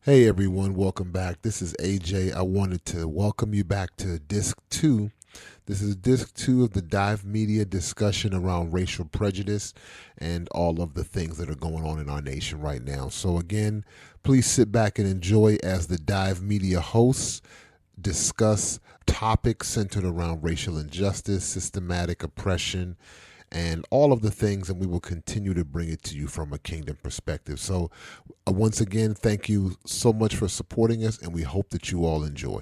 Hey everyone, welcome back. This is AJ. I wanted to welcome you back to Disc 2. This is Disc 2 of the Dive Media discussion around racial prejudice and all of the things that are going on in our nation right now. So, again, please sit back and enjoy as the Dive Media hosts discuss topics centered around racial injustice, systematic oppression, and all of the things, and we will continue to bring it to you from a kingdom perspective. So, once again, thank you so much for supporting us, and we hope that you all enjoy.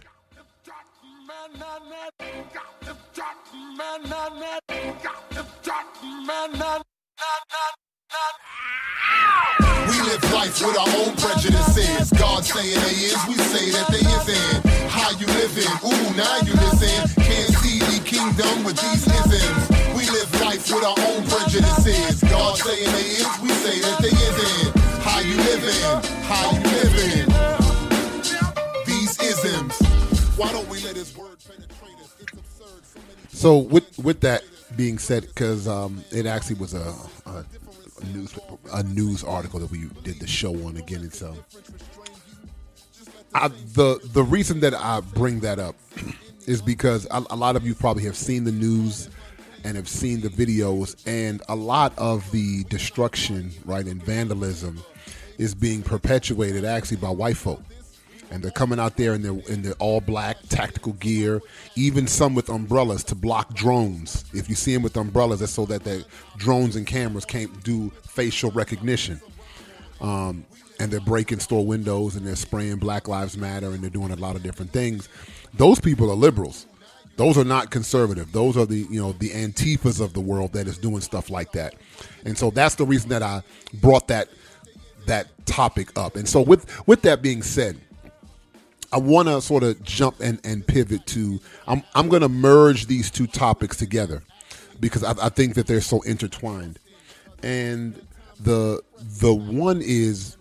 We live life with our own prejudices. God saying they is, we say that they isn't. How you living? Ooh, now you listen. Can't see the kingdom with these isms. We live life with our own prejudices. God saying they is, we say that they isn't. How you living? How you living? These isms. Why don't we let his word penetrate us? It's absurd. So with that being said, because it actually was a news article that we did the show on. Again, it's the reason that I bring that up is because a lot of you probably have seen the news and have seen the videos, and a lot of the destruction, right, and vandalism is being perpetuated actually by white folk. And they're coming out there in their all black tactical gear, even some with umbrellas to block drones. If you see them with umbrellas, that's so that the drones and cameras can't do facial recognition. And they're breaking store windows, and they're spraying Black Lives Matter, and they're doing a lot of different things. Those people are liberals. Those are not conservative. Those are the Antifas of the world that is doing stuff like that. And so that's the reason that I brought that topic up. And so with that being said, I want to sort of jump and pivot to, I'm going to merge these two topics together because I think that they're so intertwined. And the one is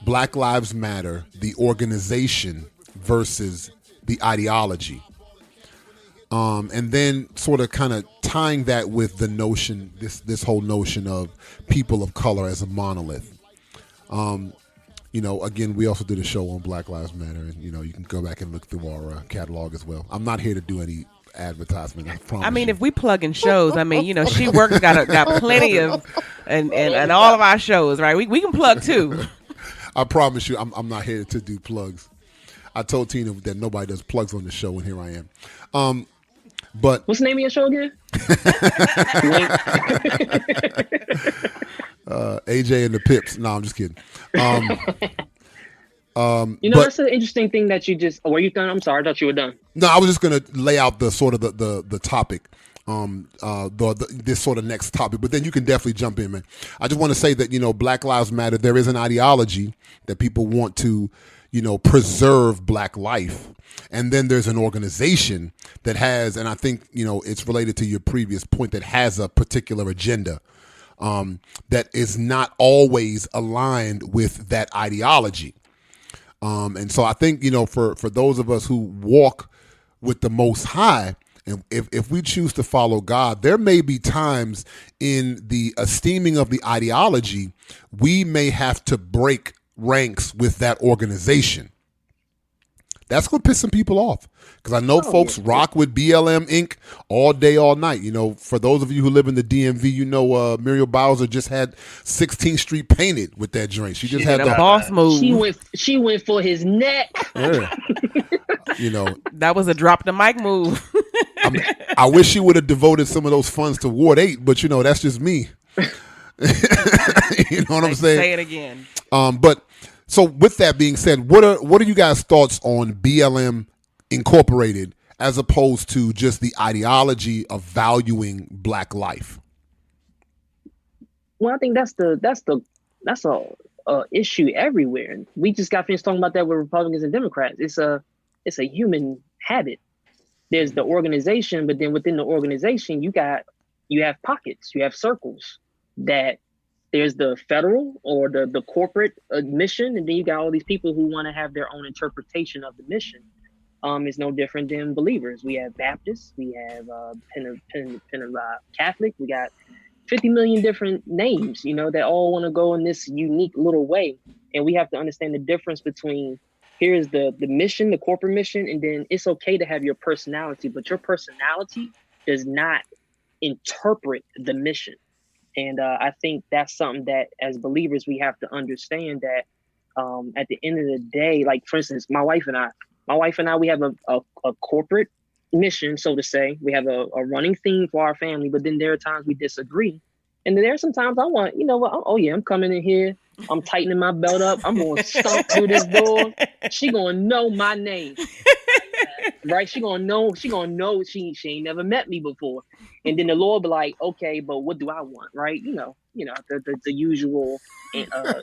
Black Lives Matter, the organization versus the ideology. And then sort of kind of tying that with the notion, this whole notion of people of color as a monolith. Again, we also did a show on Black Lives Matter, and, you can go back and look through our catalog as well. I'm not here to do any advertisement, I promise. I mean, you. if we plug in shows, She Works got plenty of, and all of our shows, right? We can plug too. I promise you, I'm not here to do plugs. I told Tina that nobody does plugs on the show, and here I am. But what's the name of your show again? AJ and the Pips. No, I'm just kidding. That's an interesting thing that you just. Were you done? I'm sorry, I thought you were done. No, I was just going to lay out the sort of the topic, this sort of next topic. But then you can definitely jump in, man. I just want to say that Black Lives Matter. There is an ideology that people want to, preserve Black life, and then there's an organization that has, and I think it's related to your previous point, that has a particular agenda. That is not always aligned with that ideology. And so I think, for those of us who walk with the Most High, and if we choose to follow God, there may be times in the esteeming of the ideology, we may have to break ranks with that organization. That's going to piss some people off, because I know folks rock with BLM Inc. all day, all night. For those of you who live in the DMV, Muriel Bowser just had 16th Street painted with that joint. She just had the boss move. She went for his neck. Yeah. That was a drop the mic move. I wish she would have devoted some of those funds to Ward 8, but that's just me. You know what I'm saying? Say it again. But so with that being said, what are you guys' thoughts on BLM Incorporated as opposed to just the ideology of valuing Black life? Well, I think that's a issue everywhere. We just got finished talking about that with Republicans and Democrats. It's a human habit. There's the organization, but then within the organization, you have pockets, you have circles. That there's the federal or the corporate mission, and then you got all these people who want to have their own interpretation of the mission. It's no different than believers. We have Baptists, we have Catholic, we got 50 million different names, that all want to go in this unique little way. And we have to understand the difference between Here's the mission, the corporate mission, and then it's okay to have your personality, but your personality does not interpret the mission. And I think that's something that as believers we have to understand that at the end of the day, like for instance, my wife and I, we have a corporate mission, so to say. We have a running theme for our family, but then there are times we disagree. And then there are some times I want, you know what, oh yeah, I'm coming in here, I'm tightening my belt up, I'm going to stomp through this door. She going to know my name. Right? She gonna know she ain't never met me before. And then the Lord be like, okay, but what do I want? Right? The usual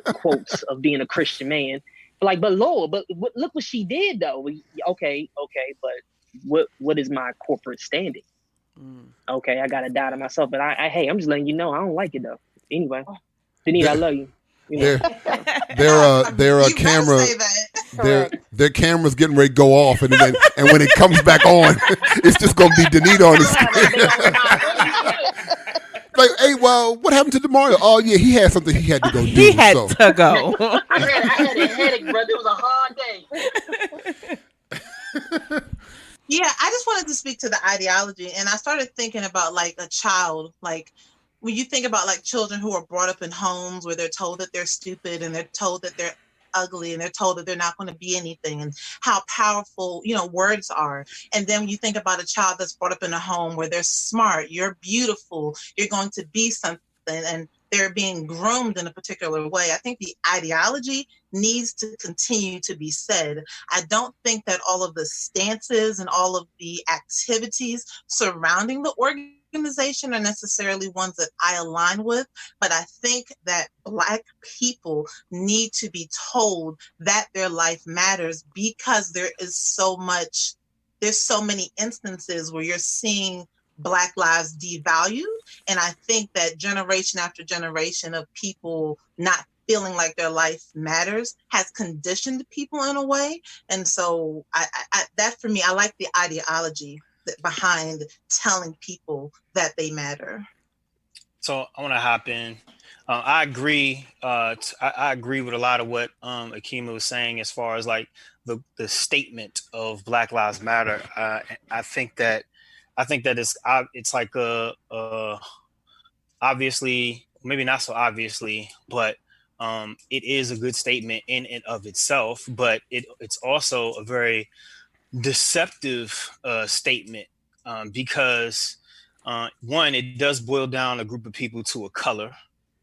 quotes of being a Christian man. Like, but Lord, but look what she did though. Okay, but what is my corporate standing? Okay, I gotta die to myself. But I hey, I'm just letting you know I don't like it though. Anyway, Denise, I love you. Their camera, their camera's getting ready to go off, and when it comes back on, it's just gonna be Danita on the screen. Like, hey, well, what happened to Demario? Oh yeah, he had something he had to go do. He had to go. I had a headache, brother. It was a hard day. Yeah, I just wanted to speak to the ideology, and I started thinking about like a child, like when you think about like children who are brought up in homes where they're told that they're stupid and they're told that they're ugly and they're told that they're not going to be anything, and how powerful, words are. And then when you think about a child that's brought up in a home where they're smart, you're beautiful, you're going to be something, and they're being groomed in a particular way. I think the ideology needs to continue to be said. I don't think that all of the stances and all of the activities surrounding the organization are necessarily ones that I align with, but I think that Black people need to be told that their life matters, because there's so many instances where you're seeing Black lives devalued. And I think that generation after generation of people not feeling like their life matters has conditioned people in a way. And so I that for me, I like the ideology behind telling people that they matter. So I want to hop in. I agree. I agree with a lot of what Akima was saying as far as like the statement of Black Lives Matter. I think that it's like obviously, maybe not so obviously, but it is a good statement in and of itself. But it's also a very deceptive statement because one, it does boil down a group of people to a color.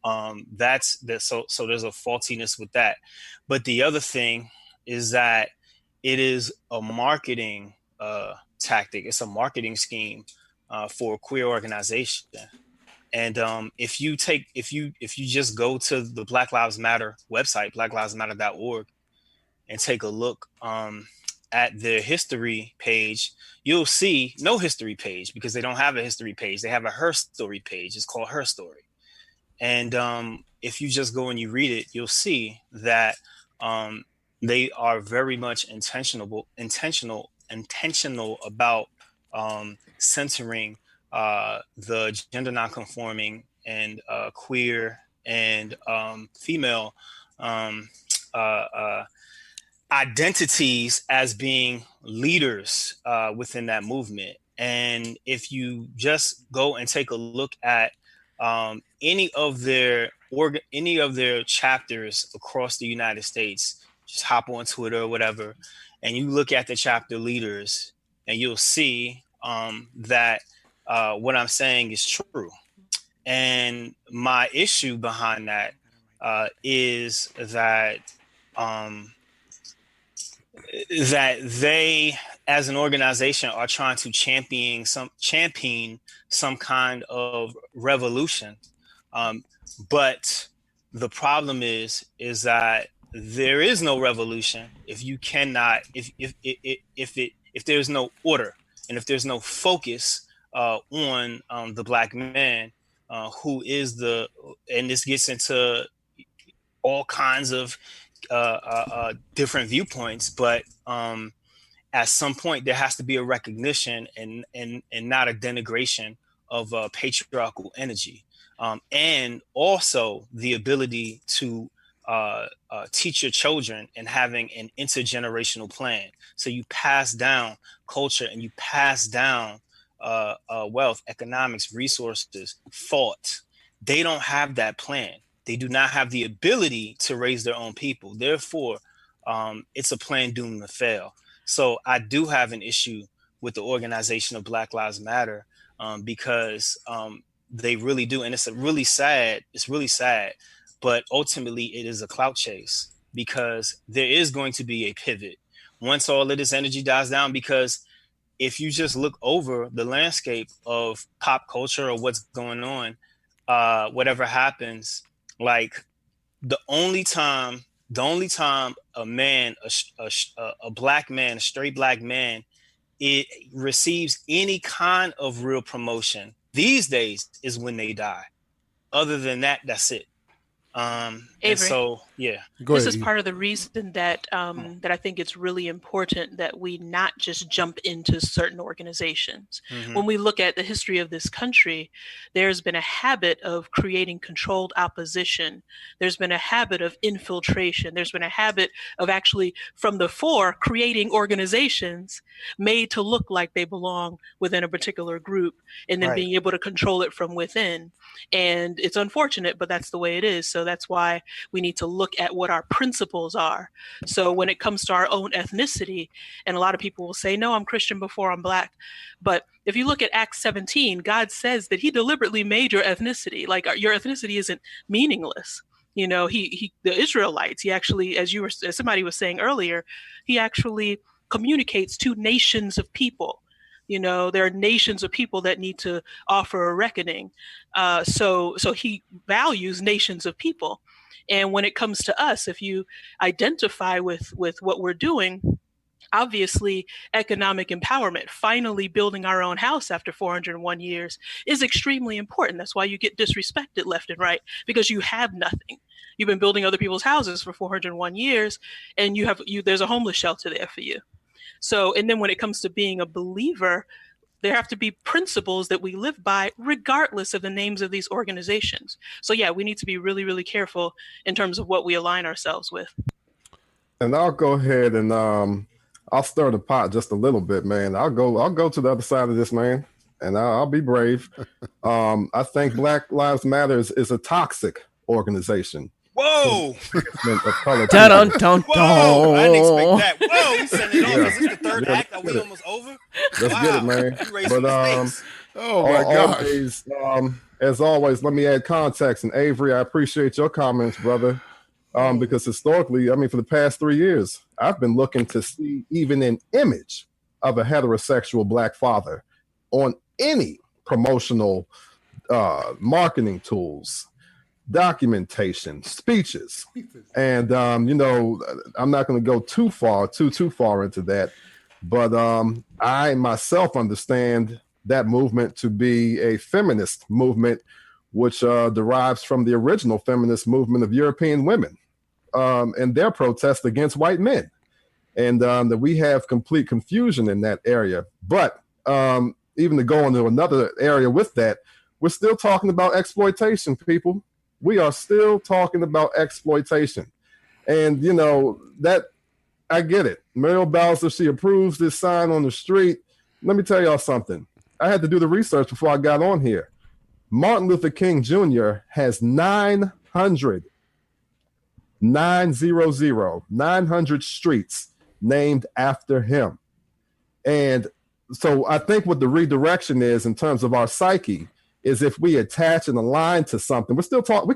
So there's a faultiness with that. But the other thing is that it is a marketing tactic. It's a marketing scheme for a queer organization. And if you just go to the Black Lives Matter website, blacklivesmatter.org, and take a look at their history page, you'll see no history page, because they don't have a history page. They have a Her Story page. It's called Her Story. And if you just go and you read it, you'll see that they are very much intentional about censoring the gender nonconforming and queer and female identities as being leaders within that movement. And if you just go and take a look at any of their chapters across the United States, just hop on Twitter or whatever, and you look at the chapter leaders, and you'll see that what I'm saying is true. And my issue behind that is that that they, as an organization, are trying to champion some kind of revolution. But the problem is that there is no revolution if you cannot, if there's no order, and if there's no focus on the Black man, who is and this gets into all kinds of different viewpoints, but at some point there has to be a recognition and not a denigration of patriarchal energy, and also the ability to teach your children and having an intergenerational plan. So you pass down culture and you pass down wealth, economics, resources, thought. They don't have that plan. They do not have the ability to raise their own people. Therefore, it's a plan doomed to fail. So I do have an issue with the organization of Black Lives Matter, because they really do. And it's really sad. It's really sad. But ultimately, it is a clout chase, because there is going to be a pivot once all of this energy dies down. Because if you just look over the landscape of pop culture or what's going on, whatever happens, like the only time a man, a black man, a straight black man, it receives any kind of real promotion these days is when they die. Other than that, that's it. And so, yeah. This is part of the reason that that I think it's really important that we not just jump into certain organizations. Mm-hmm. When we look at the history of this country, there's been a habit of creating controlled opposition. There's been a habit of infiltration. There's been a habit of actually, from the fore, creating organizations made to look like they belong within a particular group, and then being able to control it from within. And it's unfortunate, but that's the way it is. So that's why we need to look at what our principles are. So when it comes to our own ethnicity, and a lot of people will say, no, I'm Christian before I'm black. But if you look at Acts 17, God says that he deliberately made your ethnicity. Like, your ethnicity isn't meaningless. You know, the Israelites, he actually, as somebody was saying earlier, he actually communicates to nations of people. You know, there are nations of people that need to offer a reckoning. So he values nations of people. And when it comes to us, if you identify with what we're doing, obviously economic empowerment, finally building our own house after 401 years, is extremely important. That's why you get disrespected left and right, because you have nothing. You've been building other people's houses for 401 years, and there's a homeless shelter there for you. So, and then when it comes to being a believer, there have to be principles that we live by regardless of the names of these organizations. So yeah, we need to be really, really careful in terms of what we align ourselves with. And I'll go ahead and I'll stir the pot just a little bit, man. I'll go to the other side of this, man, and I'll be brave. I think Black Lives Matter is a toxic organization. Whoa! Whoa! I didn't expect that. Whoa! We sent it off. Is this the third act? Are we almost over? Let's get it, man. But oh my gosh! As always, let me add context. And Avery, I appreciate your comments, brother. Because historically, I mean, for the past 3 years, I've been looking to see even an image of a heterosexual black father on any promotional marketing tools, documentation, speeches. And, you know, I'm not going to go too far into that, but I myself understand that movement to be a feminist movement, which derives from the original feminist movement of European women and their protest against white men. And that we have complete confusion in that area. But even to go into another area with that, we're still talking about exploitation, people. We are still talking about exploitation. And, you know, that I get it. Muriel Bowser, she approves this sign on the street. Let me tell y'all something. I had to do the research before I got on here. Martin Luther King Jr. has 900 streets named after him. And so I think what the redirection is in terms of our psyche is if we attach and align to something, we're still talking,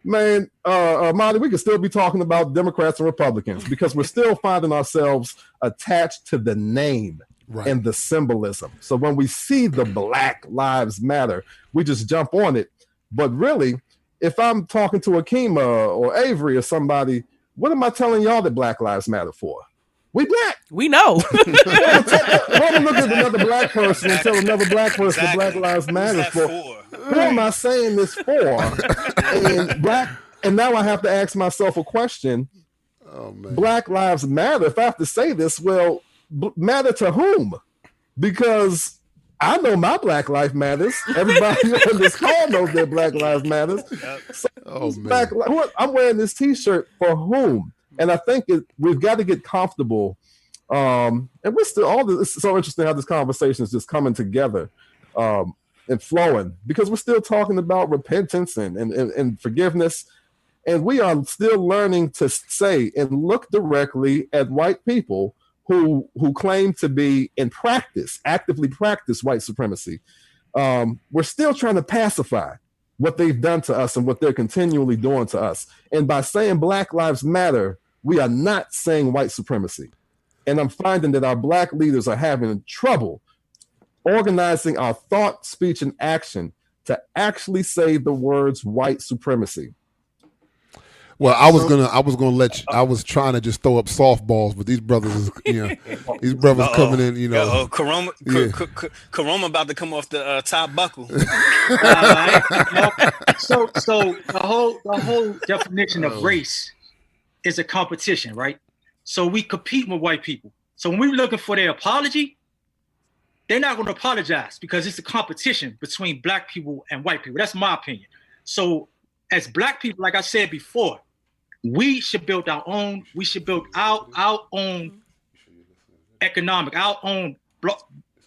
Monty, we could still be talking about Democrats and Republicans because we're still finding ourselves attached to the name and the symbolism. So when we see the Black Lives Matter, we just jump on it. But really, if I'm talking to Akima or Avery or somebody, what am I telling y'all that Black Lives Matter for? We black. We know. I'm gonna look at another black person and tell another black person that Black Lives Matter for. Who am I saying this for? And now I have to ask myself a question. Oh, man. Black Lives Matter. If I have to say this, well, matter to whom? Because I know my Black Life matters. Everybody on this call knows their Black Lives matters. So Oh Black, I'm wearing this T-shirt for whom? And I think we've got to get comfortable. And we're still it's so interesting how this conversation is just coming together and flowing, because we're still talking about repentance and forgiveness. And we are still learning to say and look directly at white people who claim to be in practice, actively practice white supremacy. We're still trying to pacify what they've done to us and what they're continually doing to us. And by saying Black Lives Matter, we are not saying white supremacy. And I'm finding that our Black leaders are having trouble organizing our thought, speech, and action to actually say the words white supremacy. Well, I was trying to just throw up softballs, but these brothers is, these brothers coming in, Karoma about to come off the top buckle. So the whole definition of race is a competition, right? So we compete with white people. So when we're looking for their apology, they're not going to apologize because it's a competition between Black people and white people. That's my opinion. So as Black people, like I said before, we should build our own. We should build our own economic, our own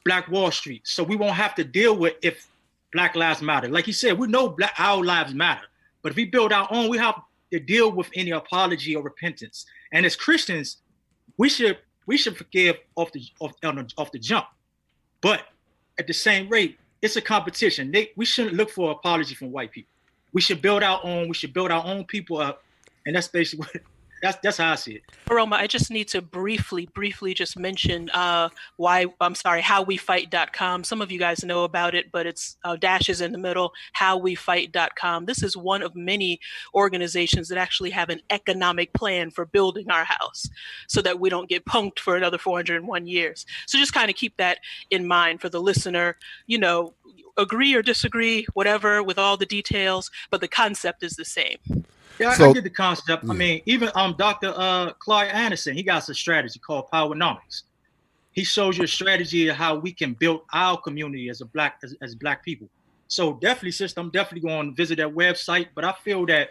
Black Wall Street. So we won't have to deal with if Black Lives Matter. Like you said, we know our lives matter. But if we build our own, we have to deal with any apology or repentance. And as Christians, we should forgive off the jump. But at the same rate, it's a competition. We shouldn't look for apology from white people. We should build our own. We should build our own people up. And that's basically that's how I see it. Aroma, I just need to briefly just mention howwefight.com. Some of you guys know about it, but it's dashes in the middle, howwefight.com. This is one of many organizations that actually have an economic plan for building our house so that we don't get punked for another 401 years. So just kind of keep that in mind for the listener, agree or disagree, whatever, with all the details, but the concept is the same. Yeah, I get the concept. Yeah. I mean, even Dr. Clark Anderson, he got a strategy called Powernomics. He shows you a strategy of how we can build our community as Black people. So definitely, sister, I'm definitely going to visit that website. But I feel that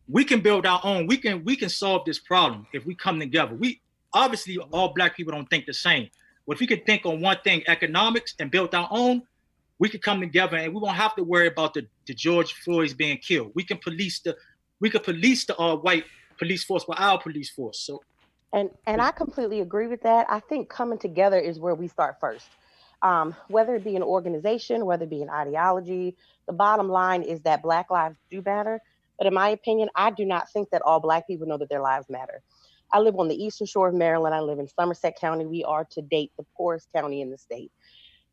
we can build our own. We can solve this problem if we come together. We obviously all Black people don't think the same. But if we can think on one thing, economics, and build our own, we can come together and we won't have to worry about the George Floyd's being killed. We can police the white police force with our police force. So, and I completely agree with that. I think coming together is where we start first. Whether it be an organization, whether it be an ideology, the bottom line is that Black lives do matter. But in my opinion, I do not think that all Black people know that their lives matter. I live on the eastern shore of Maryland. I live in Somerset County. We are to date the poorest county in the state.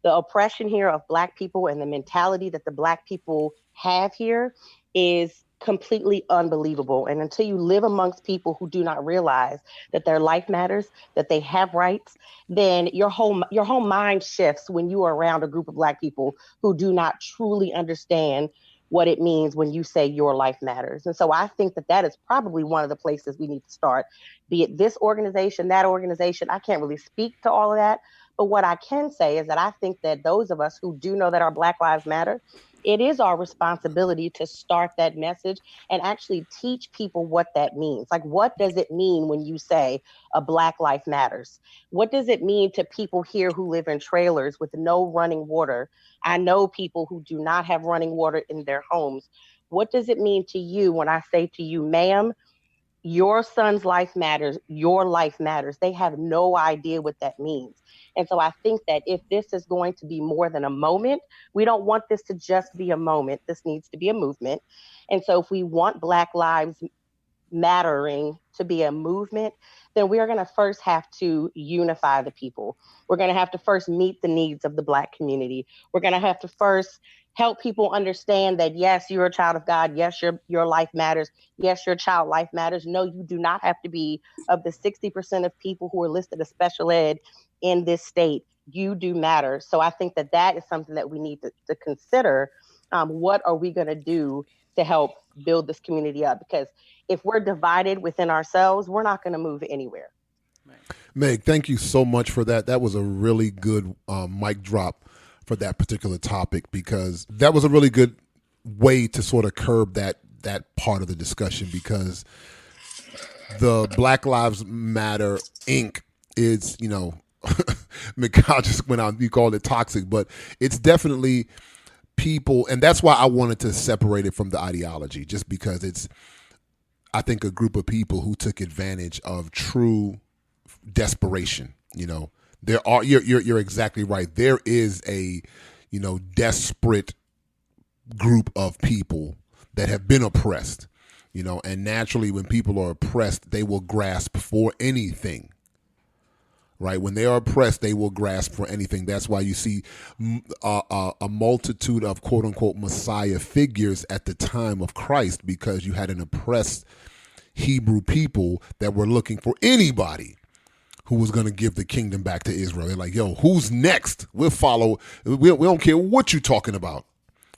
The oppression here of Black people and the mentality that the Black people have here is completely unbelievable. And until you live amongst people who do not realize that their life matters, that they have rights, then your whole mind shifts when you are around a group of Black people who do not truly understand what it means when you say your life matters. And so I think that is probably one of the places we need to start, be it this organization, that organization. I can't really speak to all of that. But what I can say is that I think that those of us who do know that our Black lives matter, it is our responsibility to start that message and actually teach people what that means. Like, what does it mean when you say a Black life matters? What does it mean to people here who live in trailers with no running water? I know people who do not have running water in their homes. What does it mean to you when I say to you, ma'am, your son's life matters, your life matters? They have no idea what that means. And so I think that if this is going to be more than a moment, we don't want this to just be a moment. This needs to be a movement. And so if we want Black lives mattering to be a movement, then we are going to first have to unify the people. We're going to have to first meet the needs of the Black community. We're going to have to first help people understand that, yes, you're a child of God. Yes, your life matters. Yes, your child life matters. No, you do not have to be of the 60% of people who are listed as special ed in this state. You do matter. So I think that is something that we need to consider. What are we going to do to help build this community up? Because if we're divided within ourselves, we're not going to move anywhere. Meg, thank you so much for that. That was a really good mic drop for that particular topic, because that was a really good way to sort of curb that that part of the discussion, because the Black Lives Matter Inc. is, Mikhail just went out, you called it toxic, but it's definitely people, and that's why I wanted to separate it from the ideology, just because it's, I think, a group of people who took advantage of true desperation. There are, you're exactly right. There is a, desperate group of people that have been oppressed, and naturally when people are oppressed, they will grasp for anything. Right? When they are oppressed, they will grasp for anything. That's why you see a multitude of quote unquote Messiah figures at the time of Christ, because you had an oppressed Hebrew people that were looking for anybody who was going to give the kingdom back to Israel. They're like, yo, who's next? We'll follow. We don't care what you're talking about.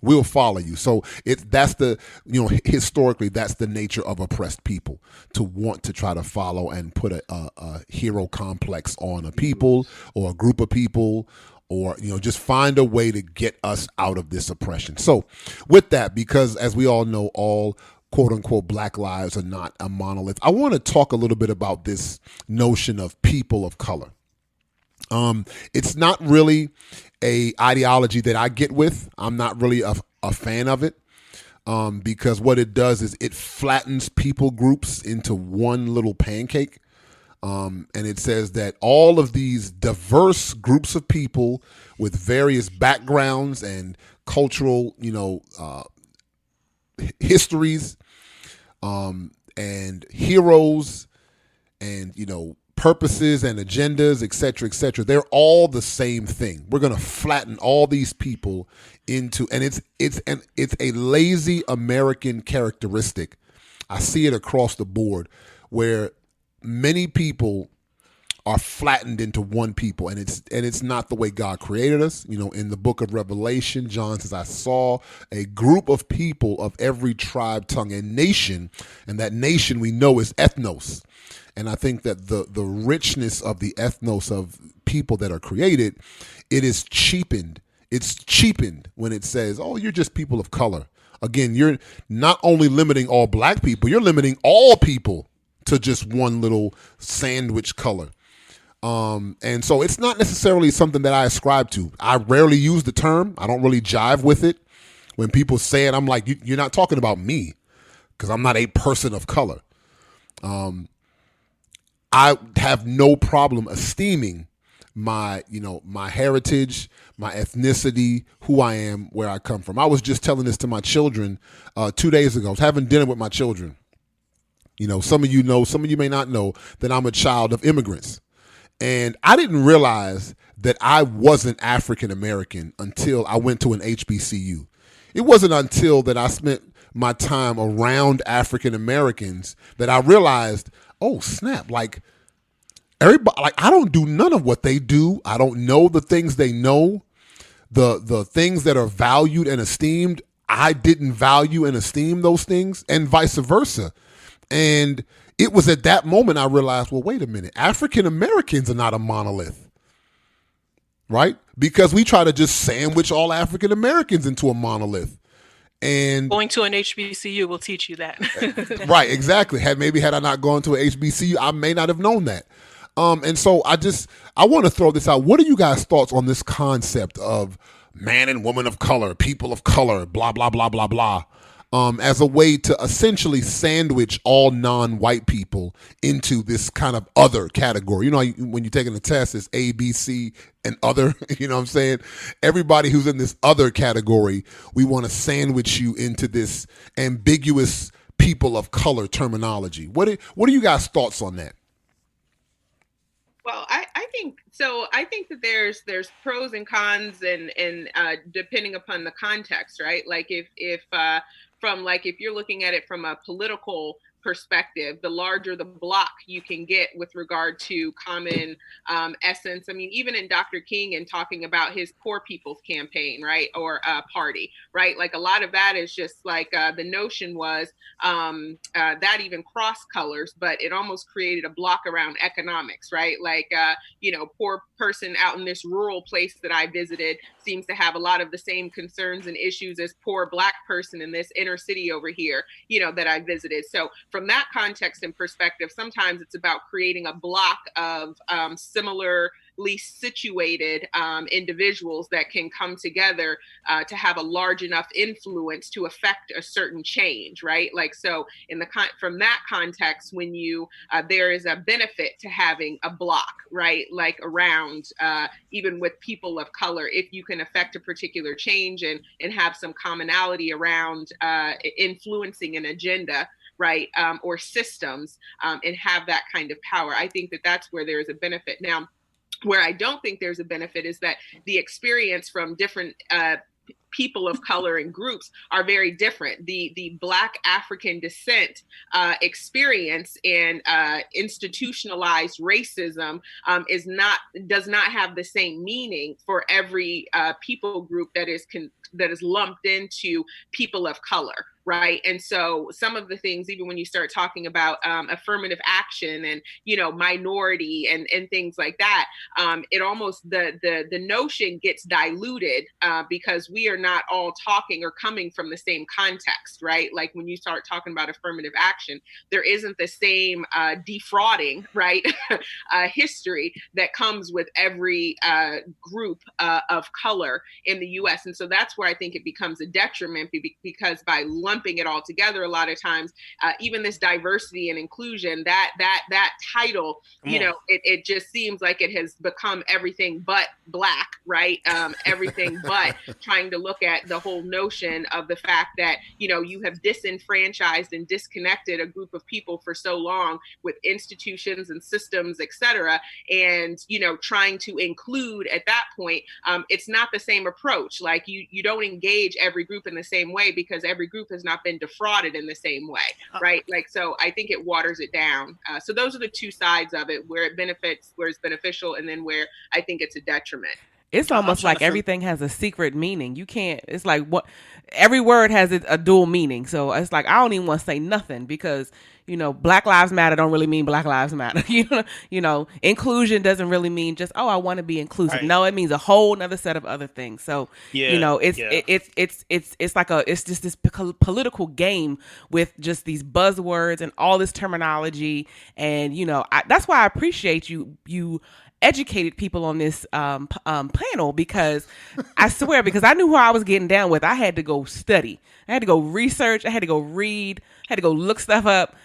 We'll follow you. So that's the, historically, that's the nature of oppressed people, to want to try to follow and put a hero complex on a people or a group of people, or, just find a way to get us out of this oppression. So with that, because as we all know, all quote unquote Black lives are not a monolith, I want to talk a little bit about this notion of people of color. It's not really a ideology that I get with. I'm not really a fan of it, because what it does is it flattens people groups into one little pancake. And it says that all of these diverse groups of people with various backgrounds and cultural, histories, and heroes, and, purposes and agendas, et cetera, they're all the same thing. We're going to flatten all these people into, and it's a lazy American characteristic. I see it across the board, where many people are flattened into one people, and it's not the way God created us. In the book of Revelation, John says, I saw a group of people of every tribe, tongue, and nation, and that nation we know is ethnos. And I think that the richness of the ethnos of people that are created, it is cheapened. It's cheapened when it says, oh, you're just people of color. Again, you're not only limiting all black people, you're limiting all people to just one little sandwich color. And so it's not necessarily something that I ascribe to. I rarely use the term. I don't really jive with it. When people say it, I'm like, you're not talking about me, because I'm not a person of color. I have no problem esteeming my heritage, my ethnicity, who I am, where I come from. I was just telling this to my children 2 days ago. I was having dinner with my children. Some of you know, some of you may not know that I'm a child of immigrants. And I didn't realize that I wasn't African American until I went to an H.B.C.U. It wasn't until that I spent my time around African Americans that I realized, oh snap, like everybody, like I don't do none of what they do. I don't know the things they know. The things that are valued and esteemed, I didn't value and esteem those things, and vice versa. And it was at that moment I realized, well, wait a minute, African Americans are not a monolith, right? Because we try to just sandwich all African Americans into a monolith. And going to an HBCU will teach you that. Right, exactly. Had I not gone to an HBCU, I may not have known that. And so I want to throw this out. What are you guys' thoughts on this concept of man and woman of color, people of color, blah, blah, blah, blah, blah, as a way to essentially sandwich all non-white people into this kind of other category? When you're taking a test, it's A, B, C, and other, you know what I'm saying? Everybody who's in this other category, we want to sandwich you into this ambiguous people of color terminology. What are you guys' thoughts on that? Well, I think so. I think that there's pros and cons, and depending upon the context, right? Like if you're looking at it from a political perspective, the larger the block you can get with regard to common essence. I mean, even in Dr. King and talking about his Poor People's Campaign, right, or party, right? Like a lot of that is just like the notion was that even cross colors, but it almost created a block around economics, right? Like, poor person out in this rural place that I visited seems to have a lot of the same concerns and issues as poor Black person in this inner city over here, that I visited. So from that context and perspective, sometimes it's about creating a block of similarly situated individuals that can come together to have a large enough influence to affect a certain change, right? Like, so from that context, when there is a benefit to having a block, right? Like around, even with people of color, if you can affect a particular change and have some commonality around influencing an agenda, right? Or systems, and have that kind of power. I think that that's where there is a benefit. Now, where I don't think there's a benefit is that the experience from different people of color and groups are very different. The Black African descent experience and institutionalized racism does not have the same meaning for every people group that is lumped into people of color. Right. And so some of the things, even when you start talking about affirmative action and, minority and things like that, it almost the notion gets diluted because we are not all talking or coming from the same context. Right. Like when you start talking about affirmative action, there isn't the same defrauding, right, history that comes with every group of color in the U.S. And so that's where I think it becomes a detriment because by lumping it all together, a lot of times, even this diversity and inclusion, that title, it just seems like it has become everything but Black, right? Everything but trying to look at the whole notion of the fact that, you have disenfranchised and disconnected a group of people for so long with institutions and systems, et cetera. And, trying to include at that point, it's not the same approach. Like you don't engage every group in the same way because every group has not been defrauded in the same way, right? Like, so I think it waters it down. So those are the two sides of it, where it benefits, where it's beneficial, and then where I think it's a detriment. It's almost like everything has a secret meaning. You can't, it's like every word has a dual meaning. So it's like, I don't even want to say nothing because, Black Lives Matter don't really mean Black Lives Matter. Inclusion doesn't really mean just, I want to be inclusive. Right. No, it means a whole nother set of other things. So, it's like it's just this political game with just these buzzwords and all this terminology. And, that's why I appreciate you educated people on this panel, because I swear, because I knew who I was getting down with. I had to go study. I had to go research. I had to go read. I had to go look stuff up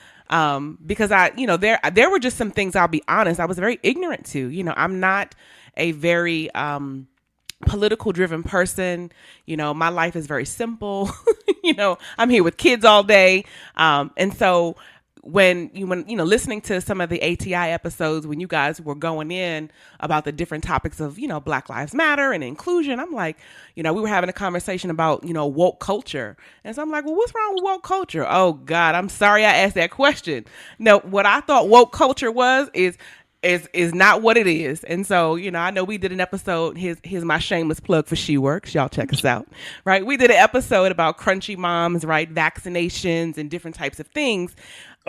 because there were just some things, I'll be honest, I was very ignorant to. I'm not a very political driven person. My life is very simple. I'm here with kids all day. And so when listening to some of the ATI episodes, when you guys were going in about the different topics of, Black Lives Matter and inclusion, I'm like, we were having a conversation about, woke culture. And so I'm like, well, what's wrong with woke culture? Oh God, I'm sorry I asked that question. No, what I thought woke culture is not what it is. And so, I know we did an episode, here's my shameless plug for She Works. Y'all check us out, right? We did an episode about crunchy moms, right? Vaccinations and different types of things.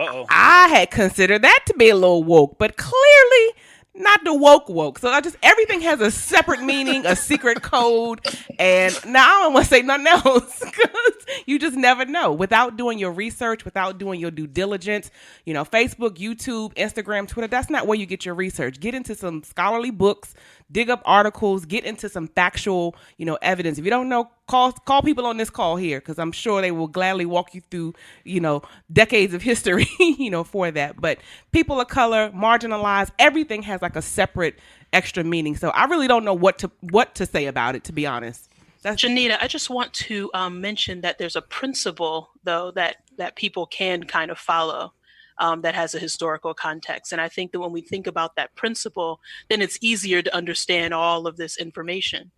Uh-oh. I had considered that to be a little woke, but clearly not the woke. So everything has a separate meaning, a secret code. And now I don't want to say nothing else because you just never know. Without doing your research, without doing your due diligence, Facebook, YouTube, Instagram, Twitter, that's not where you get your research. Get into some scholarly books, dig up articles, get into some factual, evidence. If you don't know, call people on this call here, because I'm sure they will gladly walk you through, decades of history, for that. But people of color, marginalized, everything has like a separate extra meaning. So I really don't know what to say about it, to be honest. Janita, I just want to mention that there's a principle, though, that people can kind of follow. That has a historical context. And I think that when we think about that principle, then it's easier to understand all of this information.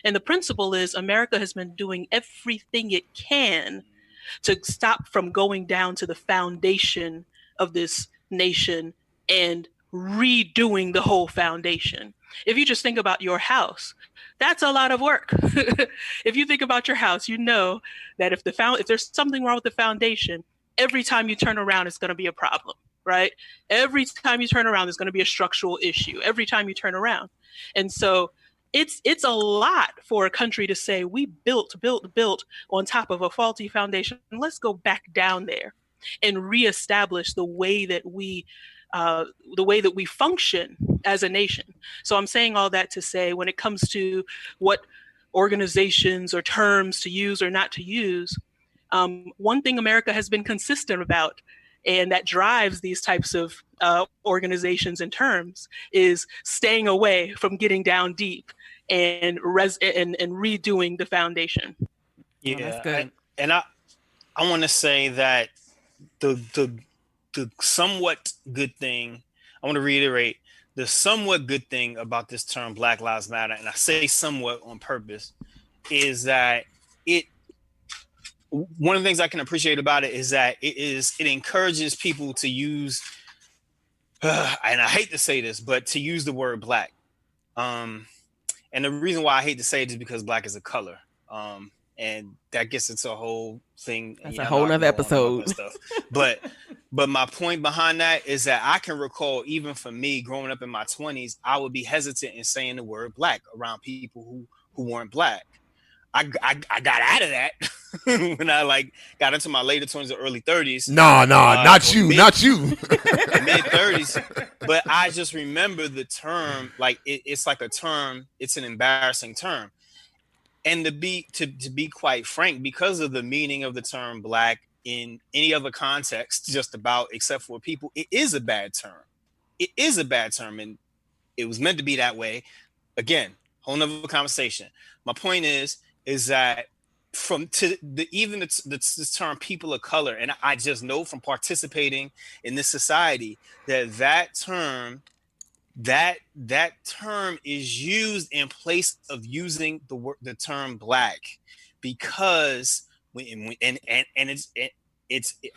And the principle is America has been doing everything it can to stop from going down to the foundation of this nation and redoing the whole foundation. If you just think about your house, that's a lot of work. If you think about your house, you know that if there's something wrong with the foundation, every time you turn around, it's going to be a problem, right? Every time you turn around, there's going to be a structural issue. Every time you turn around. And so it's a lot for a country to say we built on top of a faulty foundation. Let's go back down there and reestablish the way that we function as a nation. So I'm saying all that to say, when it comes to what organizations or terms to use or not to use, one thing America has been consistent about, and that drives these types of organizations and terms, is staying away from getting down deep and redoing the foundation. Yeah, Oh, that's good. I want to say that the somewhat good thing, I want to reiterate, the somewhat good thing about this term Black Lives Matter, and I say somewhat on purpose, is that one of the things I can appreciate about it is that it encourages people to use, and I hate to say this, but to use the word black. And the reason why I hate to say it is because black is a color. And that gets into a whole thing. That's a whole nother episode. Stuff. But my point behind that is that I can recall, even for me growing up in my 20s, I would be hesitant in saying the word black around people who weren't black. I got out of that when I got into my later 20s or early 30s. Not you. Mid 30s. But I just remember the term, it's like a term, it's an embarrassing term. And to be quite frank, because of the meaning of the term black in any other context, just about except for people, it is a bad term. It is a bad term, and it was meant to be that way. Again, whole nother conversation. My point is that this term people of color, and I just know from participating in this society that term is used in place of using the term black, because it's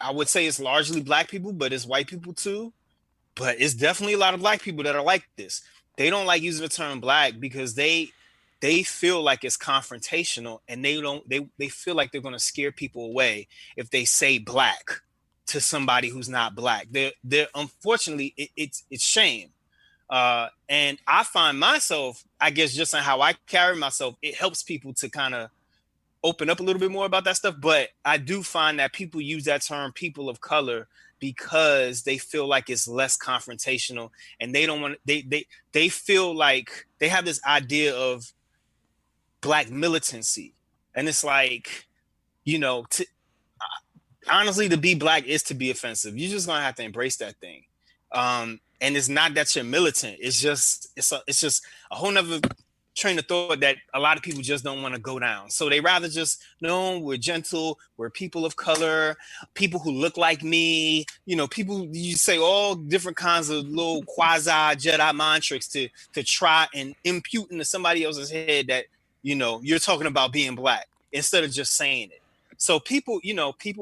I would say it's largely black people, but it's white people too. But it's definitely a lot of black people that are like this. They don't like using the term black because they feel like it's confrontational, and they feel like they're going to scare people away if they say black to somebody who's not black. They're unfortunately it's shame. And I find myself, I guess, just on how I carry myself, it helps people to kind of open up a little bit more about that stuff. But I do find that people use that term people of color because they feel like it's less confrontational, and they don't want they feel like they have this idea of black militancy. And it's like, honestly, to be black is to be offensive. You're just gonna have to embrace that thing. And it's not that you're militant. It's just a whole nother train of thought that a lot of people just don't want to go down. So they rather just, no, we're gentle, we're people of color, people who look like me, people, you say all different kinds of little quasi Jedi mind tricks to try and impute into somebody else's head that, you're talking about being black instead of just saying it. So people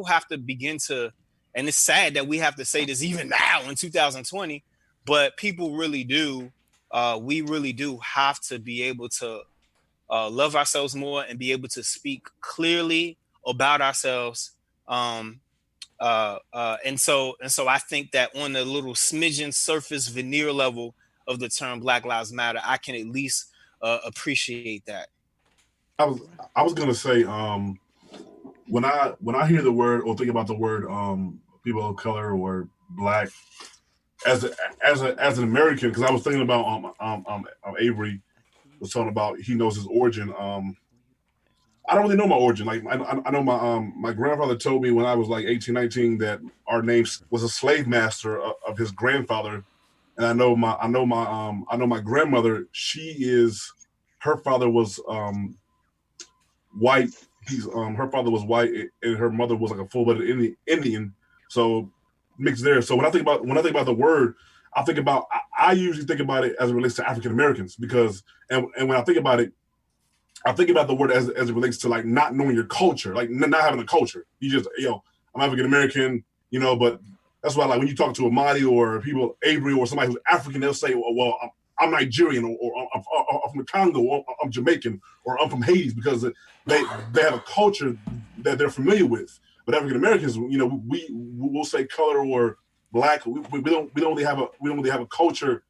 have to begin to, and it's sad that we have to say this even now in 2020, but people really do. We really do have to be able to love ourselves more and be able to speak clearly about ourselves. And so I think that on the little smidgen surface veneer level of the term Black Lives Matter, I can at least appreciate that. I was gonna say, when I hear the word or think about the word people of color or black, as an American, because I was thinking about Avery was talking about he knows his origin. I don't really know my origin. Like I know my grandfather told me when I was like 18, 19 that our name was a slave master of his grandfather, and I know my grandmother. Her father was white. Her father was white, and her mother was like a full-blooded Indian. So mixed there. So when I think about the word, I usually think about it as it relates to African Americans, because and when I think about it, I think about the word as it relates to like not knowing your culture, like not having a culture. You just, I'm African American, but that's why like when you talk to Amadi or people, Avery or somebody who's African, they'll say, well, I'm Nigerian or I'm from the Congo or I'm Jamaican or I'm from Haiti because they have a culture that they're familiar with. But African Americans, we'll say color or black. We don't really have a culture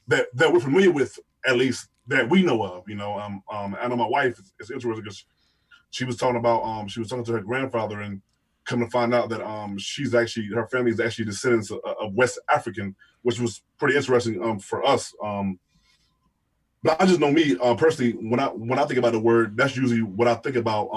that we're familiar with, at least that we know of. I know my wife is interesting because she was talking about she was talking to her grandfather and come to find out that her family is actually descendants of West African, which was pretty interesting for us. But I just know me personally, when I think about the word, that's usually what I think about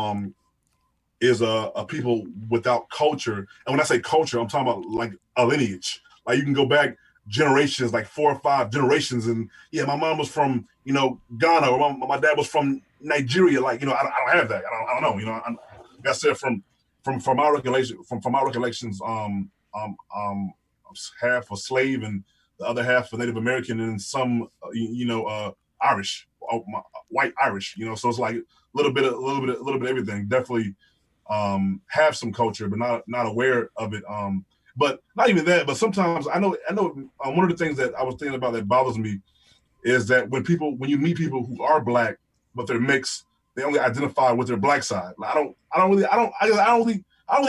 is a people without culture. And when I say culture, I'm talking about like a lineage. Like you can go back generations, like 4 or 5 generations, and my mom was from Ghana, or my dad was from Nigeria. Like I don't have that. I don't know. Like I said, from my recollections, half a slave and the other half a Native American and some Irish, white Irish. So it's like a little bit of everything. Definitely have some culture, but not aware of it. But not even that. But sometimes I know. One of the things that I was thinking about that bothers me is that when you meet people who are black but they're mixed, they only identify with their black side. Like, I don't really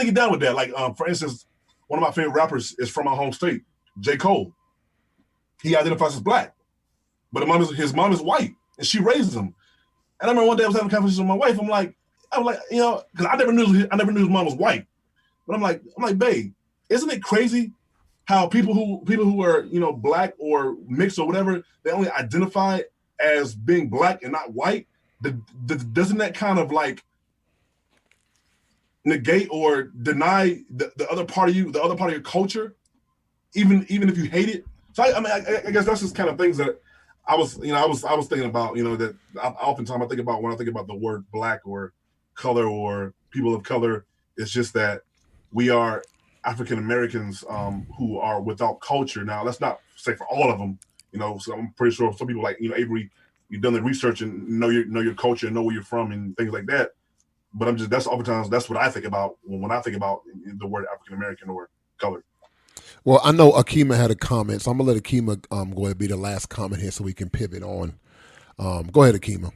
get down with that. Like for instance, one of my favorite rappers is from my home state, J. Cole. He identifies as black, but his mom is white, and she raised him. And I remember one day I was having a conversation with my wife. I'm like, because I never knew his mom was white. But I'm like, babe, isn't it crazy how people who are black or mixed or whatever, they only identify as being black and not white? Doesn't that kind of like negate or deny the other part of you, the other part of your culture, even if you hate it? So I guess that's just kind of things that I was thinking about. That oftentimes I think about when I think about the word black or color or people of color. It's just that we are African Americans who are without culture. Now, let's not say for all of them. So I'm pretty sure some people like Avery, you've done the research and know your culture and know where you're from and things like that. But that's oftentimes that's what I think about when I think about the word African American or color. Well, I know Akima had a comment, so I'm gonna let Akima go ahead and be the last comment here, so we can pivot on. Go ahead, Akima.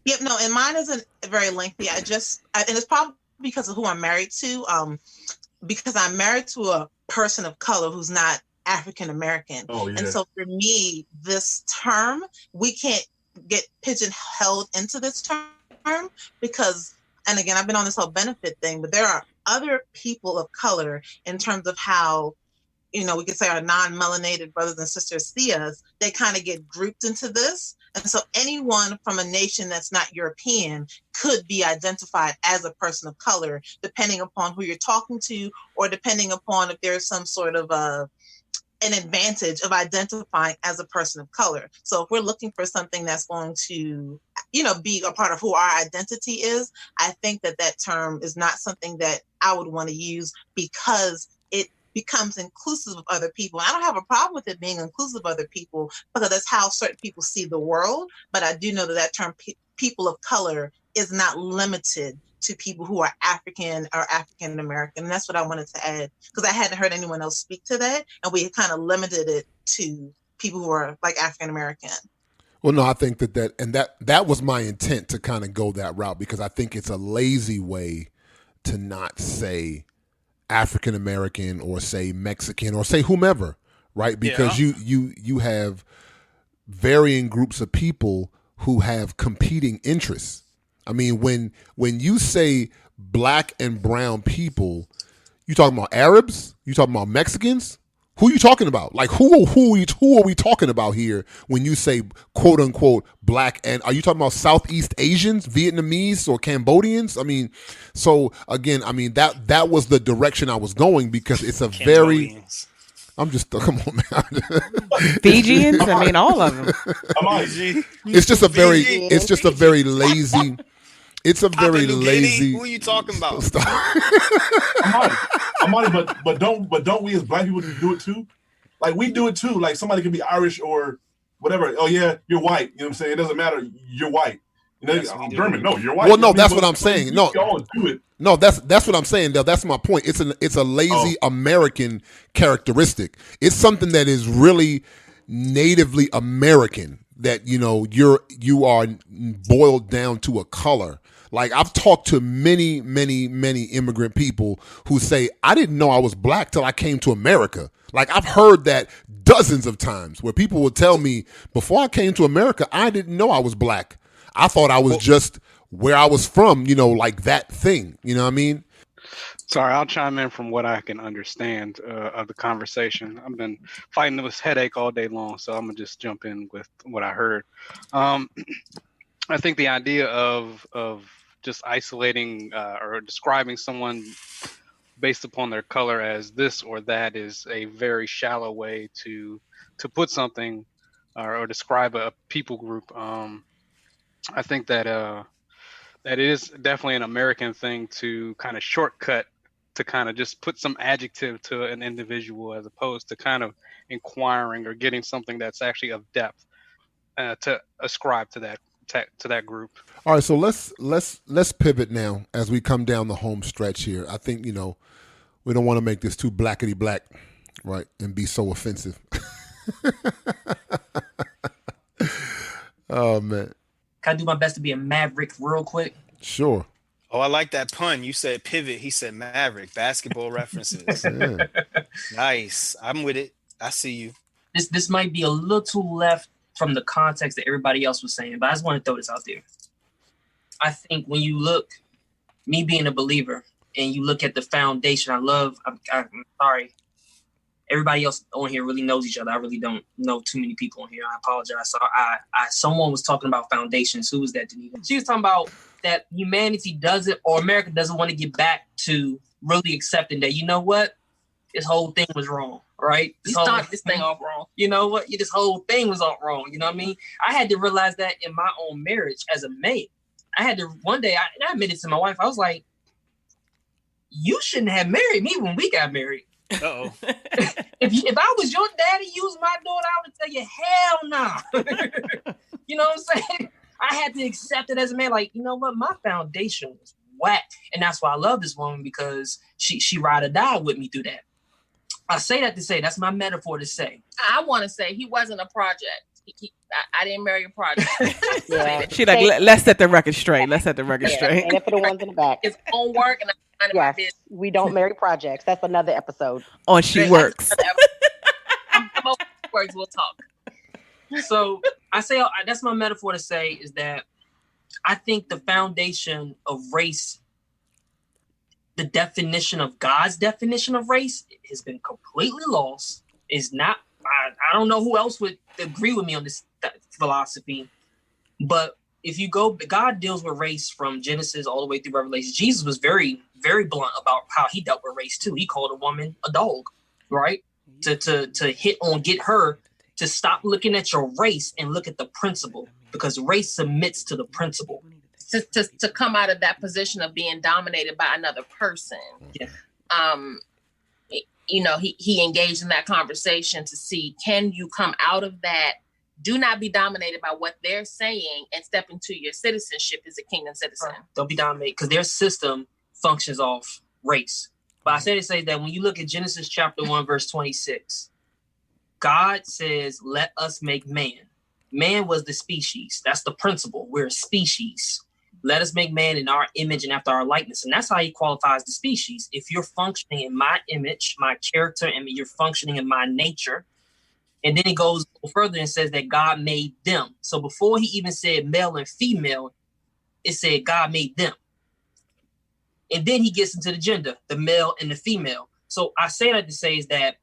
Yep, no, and mine isn't very lengthy. And it's probably because of who I'm married to. Because I'm married to a person of color who's not African American. Oh, yeah. And so for me, this term, we can't get pigeonholed into this term because, and again, I've been on this whole benefit thing, but there are other people of color in terms of how, we could say our non-melanated brothers and sisters see us, they kind of get grouped into this. And so anyone from a nation that's not European could be identified as a person of color, depending upon who you're talking to, or depending upon if there's some sort of an advantage of identifying as a person of color. So if we're looking for something that's going to, be a part of who our identity is, I think that term is not something that I would want to use because it becomes inclusive of other people. I don't have a problem with it being inclusive of other people because that's how certain people see the world. But I do know that term people of color is not limited to people who are African or African American. And that's what I wanted to add because I hadn't heard anyone else speak to that. And we kind of limited it to people who are like African American. Well, no, I think that was my intent to kind of go that route because I think it's a lazy way to not say African American or say Mexican or say whomever, right? Because you have varying groups of people who have competing interests. I mean, when you say black and brown people, you talking about Arabs? You talking about Mexicans? Who are you talking about? Like who are we talking about here when you say quote unquote black? And are you talking about Southeast Asians, Vietnamese, or Cambodians? I mean, so again, I mean that was the direction I was going because it's a very. I'm just come on, man. Fijians, I mean all of them. It's just a very lazy. It's a very lazy. Who are you talking about? Amadi, but don't we as black people do it too? Like we do it too. Like somebody can be Irish or whatever. Oh yeah, you're white. You know what I'm saying? It doesn't matter. You're white. Yes, we do. German. No, you're white. Well, no, that's what I'm saying. No, y'all do it. no, that's what I'm saying. Though that's my point. It's a lazy American characteristic. It's something that is really natively American. That you are boiled down to a color. Like I've talked to many immigrant people who say, I didn't know I was black till I came to America. Like I've heard that dozens of times where people will tell me, before I came to America, I didn't know I was black. I thought I was just where I was from, like that thing. You know what I mean? Sorry, I'll chime in from what I can understand of the conversation. I've been fighting this headache all day long, so I'm gonna just jump in with what I heard. I think the idea of just isolating or describing someone based upon their color as this or that is a very shallow way to put something or describe a people group. I think that it is definitely an American thing to kind of shortcut to kind of just put some adjective to an individual as opposed to kind of inquiring or getting something that's actually of depth to ascribe to that group. All right, so let's pivot now as we come down the home stretch here. I think we don't want to make this too blackety black, right, and be so offensive. Oh man. Can I do my best to be a maverick real quick? Sure. Oh, I like that pun. You said pivot. He said maverick. Basketball references. Yeah. Nice. I'm with it. I see you. This might be a little left from the context that everybody else was saying, but I just want to throw this out there. I think when you look, me being a believer, and you look at the foundation, I'm sorry. Everybody else on here really knows each other. I really don't know too many people on here. I apologize. So someone was talking about foundations. Who was that, Denise? She was talking about that humanity doesn't, or America doesn't want to get back to really accepting that, you know what? This whole thing was wrong, right? You started this thing off wrong. You know what? This whole thing was all wrong. You know what I mean? I had to realize that in my own marriage as a man. I had to, one day, I admitted to my wife, I was like, you shouldn't have married me when we got married. Uh-oh. If I was your daddy, you was my daughter, I would tell you, hell no. You know what I'm saying? I had to accept it as a man. Like, you know what? My foundation was whack. And that's why I love this woman, because she ride or die with me through that. I say that to say, that's my metaphor to say. I want to say he wasn't a project. I didn't marry a project. Yeah. She like, let's set the record straight. Let's set the record straight. And for the ones in the back. It's own work, and yes, we don't marry projects. That's another episode. On She Works. I'm works. We'll talk. So I say that's my metaphor to say is that I think the foundation of race, the definition of God's definition of race, has been completely lost. Is not. I don't know who else would agree with me on this philosophy, but if you go, God deals with race from Genesis all the way through Revelation. Jesus was very, very blunt about how he dealt with race too. He called a woman a dog, right? To get her to stop looking at your race and look at the principle, because race submits to the principle. To come out of that position of being dominated by another person. Yeah. He engaged in that conversation to see, can you come out of that? Do not be dominated by what they're saying and step into your citizenship as a kingdom citizen. Don't be dominated, because their system functions off race. But I say to say that when you look at Genesis chapter 1, verse 26, God says, let us make man. Man was the species. That's the principle. We're a species. Let us make man in our image and after our likeness. And that's how he qualifies the species. If you're functioning in my image, my character, and you're functioning in my nature. And then it goes further and says that God made them. So before he even said male and female, it said God made them. And then he gets into the gender, the male and the female. So I say that to say is that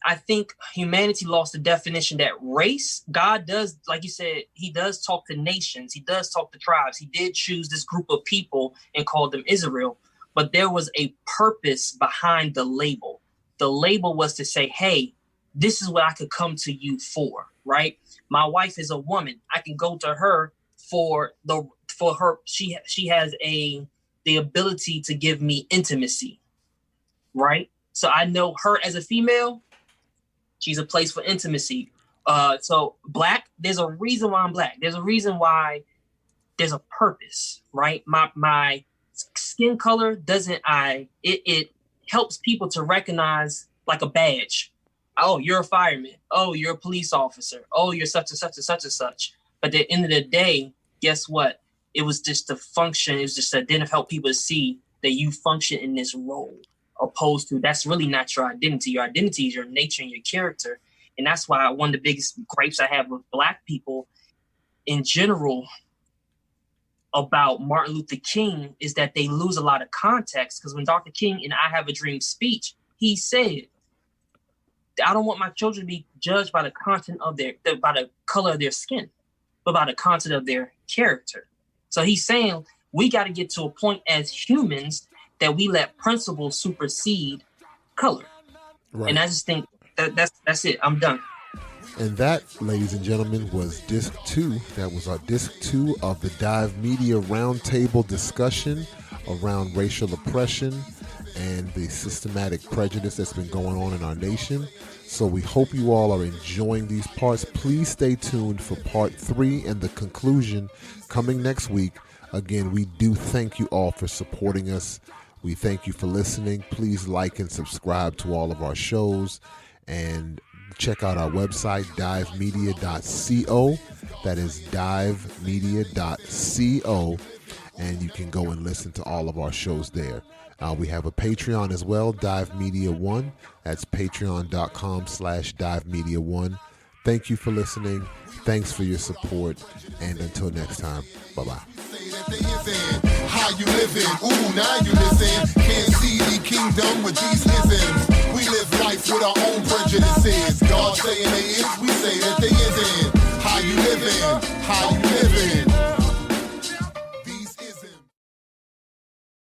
I think humanity lost the definition that race, God does, like you said, he does talk to nations. He does talk to tribes. He did choose this group of people and called them Israel. But there was a purpose behind the label. The label was to say, hey, this is what I could come to you for, right? My wife is a woman. I can go to her for her. She has the ability to give me intimacy, right? So I know her as a female. She's a place for intimacy. So black, there's a reason why I'm black. There's a reason why there's a purpose, right? My skin color it helps people to recognize like a badge. Oh, you're a fireman. Oh, you're a police officer. Oh, you're such and such and such and such. But at the end of the day, guess what? It was just a function. It was just to help people see that you function in this role, opposed to that's really not your identity. Your identity is your nature and your character. And that's why one of the biggest gripes I have with Black people in general about Martin Luther King is that they lose a lot of context. Because when Dr. King in I Have a Dream speech, he said, I don't want my children to be judged by the content of by the color of their skin, but by the content of their character. So he's saying we got to get to a point as humans that we let principles supersede color. Right. And I just think that's it. I'm done. And that, ladies and gentlemen, was disc 2. That was our disc 2 of the Dive Media Roundtable discussion around racial oppression and the systematic prejudice that's been going on in our nation. So we hope you all are enjoying these parts. Please stay tuned for part 3 and the conclusion coming next week. Again, we do thank you all for supporting us. We thank you for listening. Please like and subscribe to all of our shows and check out our website, divemedia.co. That is divemedia.co. And you can go and listen to all of our shows there. We have a Patreon as well, Dive Media 1. That's patreon.com/DiveMedia1. Thank you for listening. Thanks for your support. And until next time, bye-bye. How you living? Ooh, now you listen. Can't see the kingdom with these isms. We live life with our own prejudices. God saying they is, we say that they isn't. How you living? How you living?